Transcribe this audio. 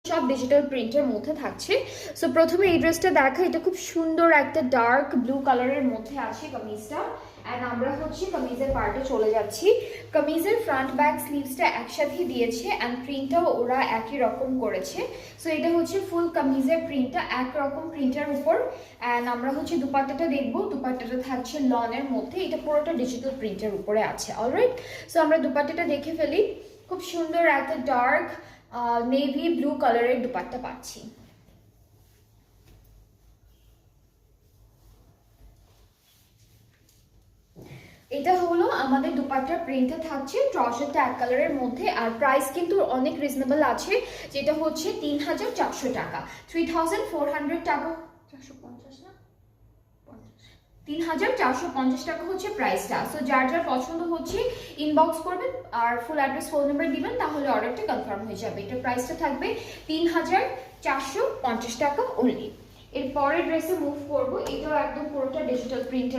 সব ডিজিটাল প্রিন্টের মধ্যে থাকছে। সো প্রথমে এই ড্রেসটা দেখা, এটা খুব সুন্দর একটা ডার্ক ব্লু কালারের মধ্যে আছে কামিজটা। অ্যান্ড আমরা হচ্ছে কামিজের পার্টে চলে যাচ্ছি। কামিজের ফ্রন্ট ব্যাক স্লিভসটা একসাথে দিয়েছে অ্যান্ড প্রিন্টটাও ওরা একই রকম করেছে। সো এটা হচ্ছে ফুল কামিজের প্রিন্টটা একরকম প্রিন্টের উপর। অ্যান্ড আমরা হচ্ছে দুপাট্টাটা দেখবো। দুপাট্টাটা থাকছে লনের মধ্যে, এটা পুরোটা ডিজিটাল প্রিন্টের উপরে আছে। অলরাইট, সো আমরা দুপাট্টাটা দেখে ফেলি। খুব সুন্দর একটা ডার্ক নেভি ব্লু কালারের দুপাট্টা পাচ্ছি। এটা হলো আমাদের দুপাট্টার প্রিন্টে থাকছে ট্রাউজারটা এক কালারের মধ্যে। আর প্রাইস কিন্তু অনেক রিজনেবল আছে, যেটা হচ্ছে 3400 টাকা, 3400 টাকা, 450 না, 3450 টাকা হচ্ছে প্রাইসটা। সো যার যার পছন্দ হচ্ছে ইনবক্স করবেন আর ফুল অ্যাড্রেস ফোন নাম্বার দিবেন, তাহলে অর্ডারটা কনফার্ম হয়ে যাবে। এটার প্রাইসটা থাকবে 3450 টাকা অনলি। এর পরের ড্রেসে মুভ করবো। এটাও একদম পুরোটা ডিজিটাল প্রিন্টের